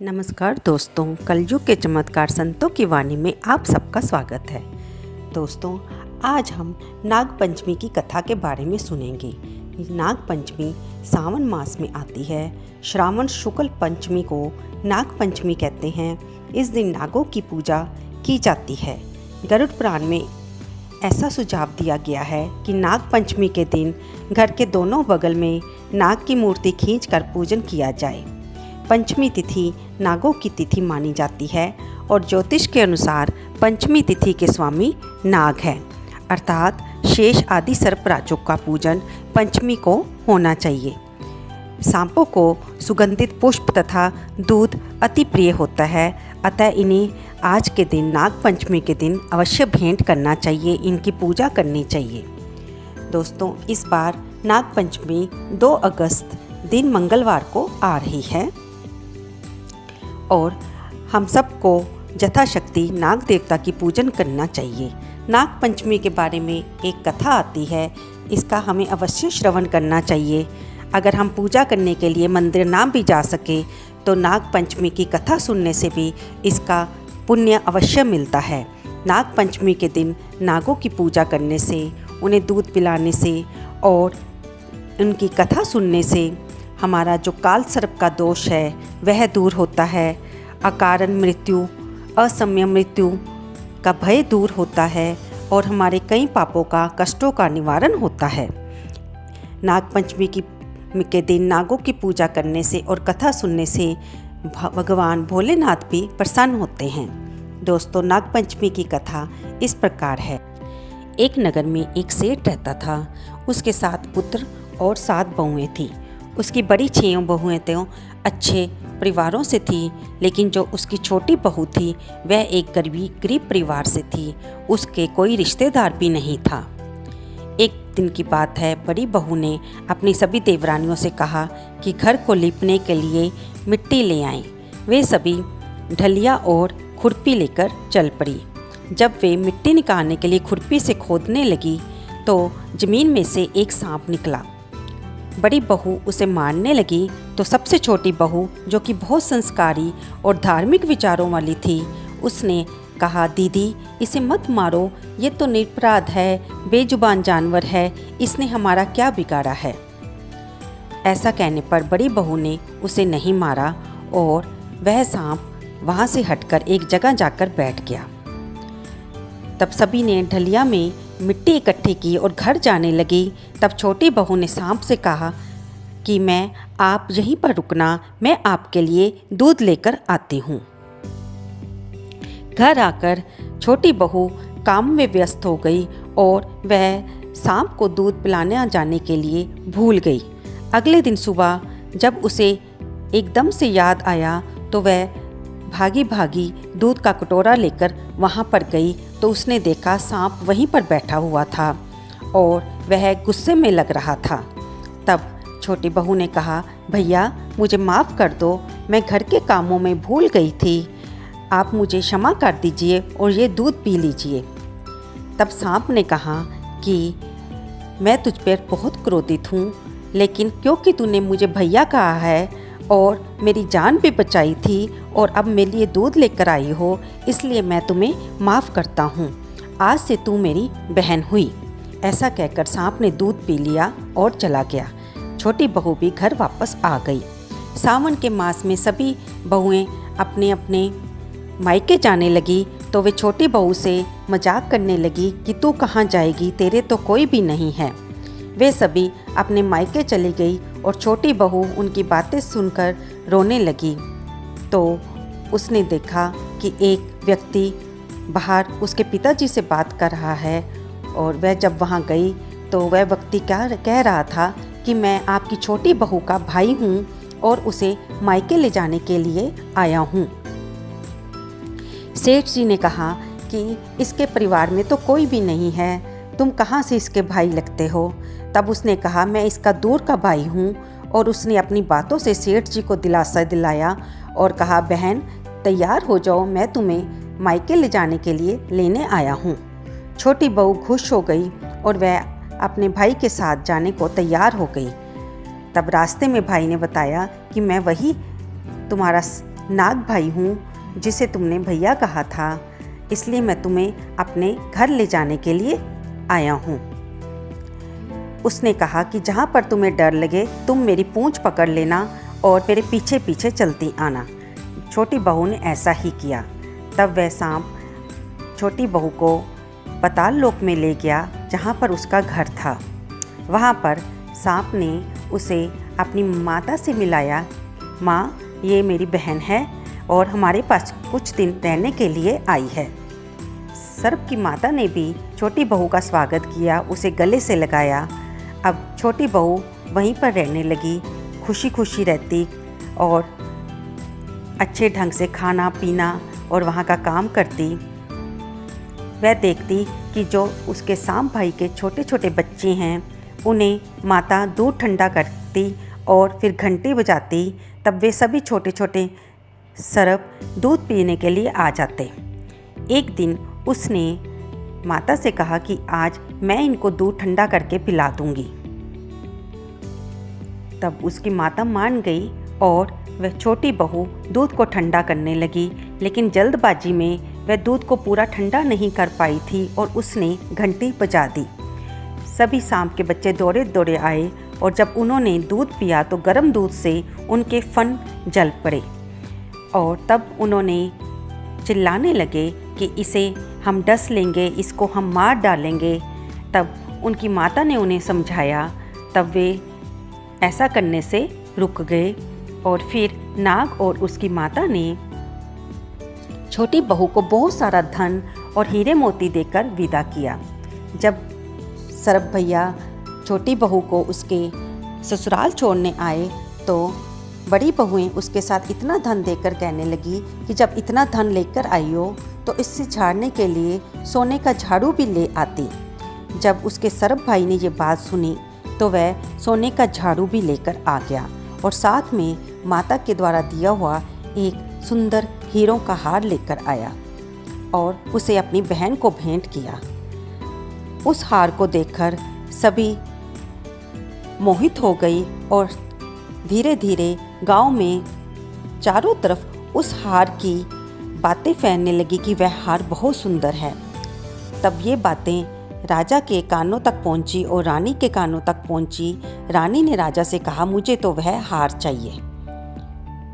नमस्कार दोस्तों, कलयुग के चमत्कार संतों की वाणी में आप सबका स्वागत है। दोस्तों, आज हम नाग पंचमी की कथा के बारे में सुनेंगे। नाग पंचमी सावन मास में आती है। श्रावण शुक्ल पंचमी को नाग पंचमी कहते हैं। इस दिन नागों की पूजा की जाती है। गरुड़ पुराण में ऐसा सुझाव दिया गया है कि नाग पंचमी के दिन घर के दोनों बगल में नाग की मूर्ति खींचकर पूजन किया जाए। पंचमी तिथि नागों की तिथि मानी जाती है और ज्योतिष के अनुसार पंचमी तिथि के स्वामी नाग हैं, अर्थात शेष आदि सर्पराजों का पूजन पंचमी को होना चाहिए। सांपों को सुगंधित पुष्प तथा दूध अति प्रिय होता है, अतः इन्हें आज के दिन नाग पंचमी के दिन अवश्य भेंट करना चाहिए, इनकी पूजा करनी चाहिए। दोस्तों, इस बार नाग पंचमी 2 अगस्त दिन मंगलवार को आ रही है और हम सबको यथाशक्ति नाग देवता की पूजन करना चाहिए। नाग पंचमी के बारे में एक कथा आती है, इसका हमें अवश्य श्रवण करना चाहिए। अगर हम पूजा करने के लिए मंदिर ना भी जा सके तो नाग पंचमी की कथा सुनने से भी इसका पुण्य अवश्य मिलता है। नाग पंचमी के दिन नागों की पूजा करने से, उन्हें दूध पिलाने से और उनकी कथा सुनने से हमारा जो काल सर्प का दोष है वह दूर होता है। अकारण मृत्यु, असमय मृत्यु का भय दूर होता है और हमारे कई पापों का, कष्टों का निवारण होता है। नाग पंचमी के दिन नागों की पूजा करने से और कथा सुनने से भगवान भोलेनाथ भी प्रसन्न होते हैं। दोस्तों, नाग पंचमी की कथा इस प्रकार है। एक नगर में एक सेठ रहता था। उसके 7 पुत्र और 7 बहुएं थी। उसकी बड़ी 6 बहुएं तो अच्छे परिवारों से थी, लेकिन जो उसकी छोटी बहू थी वह एक गरीब परिवार से थी। उसके कोई रिश्तेदार भी नहीं था। एक दिन की बात है, बड़ी बहू ने अपनी सभी देवरानियों से कहा कि घर को लीपने के लिए मिट्टी ले आएं। वे सभी ढलिया और खुरपी लेकर चल पड़ी। जब वे मिट्टी निकालने के लिए खुरपी से खोदने लगी तो ज़मीन में से एक सांप निकला। बड़ी बहू उसे मारने लगी तो सबसे छोटी बहू, जो कि बहुत संस्कारी और धार्मिक विचारों वाली थी, उसने कहा, दीदी इसे मत मारो, ये तो निरपराध है, बेजुबान जानवर है, इसने हमारा क्या बिगाड़ा है। ऐसा कहने पर बड़ी बहू ने उसे नहीं मारा और वह सांप वहाँ से हटकर एक जगह जाकर बैठ गया। तब सभी ने ढलिया में मिट्टी इकट्ठी की और घर जाने लगी। तब छोटी बहू ने सांप से कहा कि आप यहीं पर रुकना, मैं आपके लिए दूध लेकर आती हूँ। घर आकर छोटी बहू काम में व्यस्त हो गई और वह सांप को दूध पिलाने जाने के लिए भूल गई। अगले दिन सुबह जब उसे एकदम से याद आया तो वह भागी भागी दूध का कटोरा लेकर वहाँ पर गई तो उसने देखा सांप वहीं पर बैठा हुआ था और वह गुस्से में लग रहा था। तब छोटी बहू ने कहा, भैया मुझे माफ़ कर दो, मैं घर के कामों में भूल गई थी, आप मुझे क्षमा कर दीजिए और ये दूध पी लीजिए। तब सांप ने कहा कि मैं तुझ पर बहुत क्रोधित हूँ, लेकिन क्योंकि तूने मुझे भैया कहा है और मेरी जान भी बचाई थी और अब मेरे लिए दूध लेकर आई हो, इसलिए मैं तुम्हें माफ़ करता हूँ। आज से तू मेरी बहन हुई। ऐसा कहकर सांप ने दूध पी लिया और चला गया। छोटी बहू भी घर वापस आ गई। सावन के मास में सभी बहुएं अपने अपने मायके जाने लगी तो वे छोटी बहू से मजाक करने लगी कि तू कहाँ जाएगी, तेरे तो कोई भी नहीं है। वे सभी अपने मायके चली गई और छोटी बहू उनकी बातें सुनकर रोने लगी। तो उसने देखा कि एक व्यक्ति बाहर उसके पिताजी से बात कर रहा है और वह जब वहाँ गई तो वह व्यक्ति क्या कह रहा था कि मैं आपकी छोटी बहू का भाई हूँ और उसे मायके ले जाने के लिए आया हूँ। सेठ जी ने कहा कि इसके परिवार में तो कोई भी नहीं है, तुम कहाँ से इसके भाई लगते हो। तब उसने कहा, मैं इसका दूर का भाई हूँ और उसने अपनी बातों से सेठ जी को दिलासा दिलाया और कहा, बहन तैयार हो जाओ, मैं तुम्हें मायके ले जाने के लिए लेने आया हूँ। छोटी बहू खुश हो गई और वह अपने भाई के साथ जाने को तैयार हो गई। तब रास्ते में भाई ने बताया कि मैं वही तुम्हारा नाग भाई हूँ जिसे तुमने भैया कहा था, इसलिए मैं तुम्हें अपने घर ले जाने के लिए आया हूँ। उसने कहा कि जहाँ पर तुम्हें डर लगे तुम मेरी पूंछ पकड़ लेना और मेरे पीछे पीछे चलती आना। छोटी बहू ने ऐसा ही किया। तब वह सांप छोटी बहू को पाताल लोक में ले गया जहाँ पर उसका घर था। वहाँ पर सांप ने उसे अपनी माता से मिलाया। माँ, ये मेरी बहन है और हमारे पास कुछ दिन रहने के लिए आई है। सर्प की माता ने भी छोटी बहू का स्वागत किया, उसे गले से लगाया। अब छोटी बहू वहीं पर रहने लगी, खुशी खुशी रहती और अच्छे ढंग से खाना पीना और वहाँ का काम करती। वह देखती कि जो उसके सांप भाई के छोटे छोटे बच्चे हैं उन्हें माता दूध ठंडा करती और फिर घंटी बजाती। तब वे सभी छोटे छोटे सर्प दूध पीने के लिए आ जाते। एक दिन उसने माता से कहा कि आज मैं इनको दूध ठंडा करके पिला दूंगी। तब उसकी माता मान गई और वह छोटी बहू दूध को ठंडा करने लगी, लेकिन जल्दबाजी में वह दूध को पूरा ठंडा नहीं कर पाई थी और उसने घंटी बजा दी। सभी सांप के बच्चे दौड़े दौड़े आए और जब उन्होंने दूध पिया तो गर्म दूध से उनके फन जल पड़े और तब उन्होंने चिल्लाने लगे कि इसे हम डस लेंगे, इसको हम मार डालेंगे। तब उनकी माता ने उन्हें समझाया। तब वे ऐसा करने से रुक गए और फिर नाग और उसकी माता ने छोटी बहू को बहुत सारा धन और हीरे मोती देकर विदा किया। जब सर्प भैया छोटी बहू को उसके ससुराल छोड़ने आए तो बड़ी बहुएं उसके साथ इतना धन देकर कहने लगी कि जब इतना धन लेकर आई हो तो इससे झाड़ने के लिए सोने का झाड़ू भी ले आती। जब उसके सर्प भाई ने ये बात सुनी तो वह सोने का झाड़ू भी लेकर आ गया और साथ में माता के द्वारा दिया हुआ एक सुंदर हीरों का हार लेकर आया और उसे अपनी बहन को भेंट किया। उस हार को देखकर सभी मोहित हो गई और धीरे धीरे गांव में चारों तरफ उस हार की बातें फैलने लगी कि वह हार बहुत सुंदर है। तब ये बातें राजा के कानों तक पहुंची और रानी के कानों तक पहुंची। रानी ने राजा से कहा, मुझे तो वह हार चाहिए।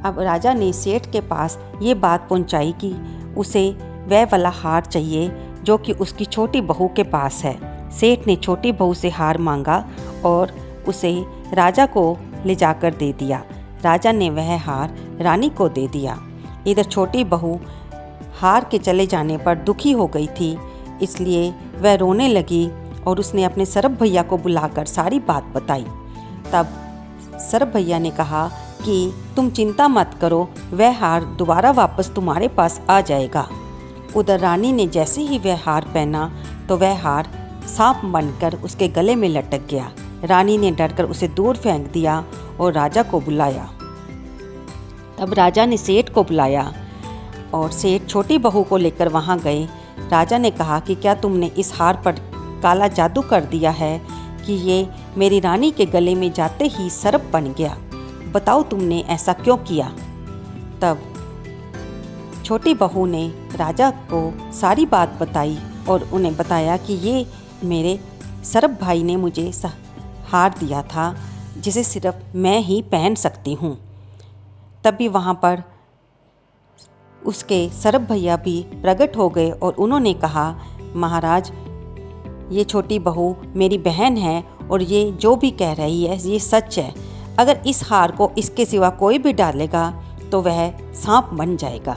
अब राजा ने सेठ के पास ये बात पहुंचाई कि उसे वह वाला हार चाहिए जो कि उसकी छोटी बहू के पास है। सेठ ने छोटी बहू से हार मांगा और उसे राजा को ले जाकर दे दिया। राजा ने वह हार रानी को दे दिया। इधर छोटी बहू हार के चले जाने पर दुखी हो गई थी, इसलिए वह रोने लगी और उसने अपने सर्प भैया को बुलाकर सारी बात बताई। तब सर्प भैया ने कहा कि तुम चिंता मत करो, वह हार दोबारा वापस तुम्हारे पास आ जाएगा। उधर रानी ने जैसे ही वह हार पहना तो वह हार सांप बनकर उसके गले में लटक गया। रानी ने डरकर उसे दूर फेंक दिया और राजा को बुलाया। तब राजा ने सेठ को बुलाया और सेठ छोटी बहू को लेकर वहां गए। राजा ने कहा कि क्या तुमने इस हार पर काला जादू कर दिया है कि ये मेरी रानी के गले में जाते ही सर्प बन गया? बताओ तुमने ऐसा क्यों किया? तब छोटी बहू ने राजा को सारी बात बताई और उन्हें बताया कि ये मेरे सर्प भाई ने मुझे हार दिया था जिसे सिर्फ मैं ही पहन सकती हूँ। तभी वहाँ पर उसके सर्प भैया भी प्रकट हो गए और उन्होंने कहा, महाराज, ये छोटी बहू मेरी बहन है और ये जो भी कह रही है ये सच है। अगर इस हार को इसके सिवा कोई भी डालेगा तो वह सांप बन जाएगा।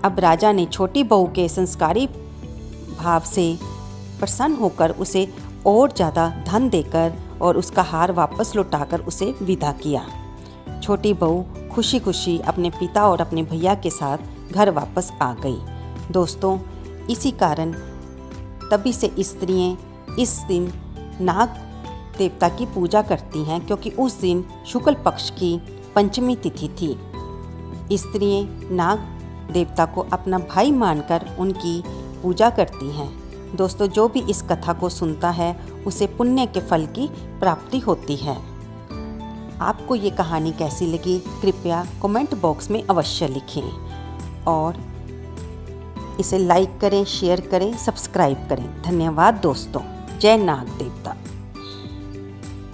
अब राजा ने छोटी बहू के संस्कारी भाव से प्रसन्न होकर उसे और ज़्यादा धन देकर और उसका हार वापस लौटाकर उसे विदा किया। छोटी बहू खुशी खुशी अपने पिता और अपने भैया के साथ घर वापस आ गई। दोस्तों, इसी कारण तभी से स्त्रियाँ इस दिन नाग देवता की पूजा करती हैं, क्योंकि उस दिन शुक्ल पक्ष की पंचमी तिथि थी। स्त्रियाँ नाग देवता को अपना भाई मानकर उनकी पूजा करती हैं। दोस्तों, जो भी इस कथा को सुनता है उसे पुण्य के फल की प्राप्ति होती है। आपको ये कहानी कैसी लगी कृपया कमेंट बॉक्स में अवश्य लिखें और इसे लाइक करें, शेयर करें, सब्सक्राइब करें। धन्यवाद दोस्तों। जय नाग देवता।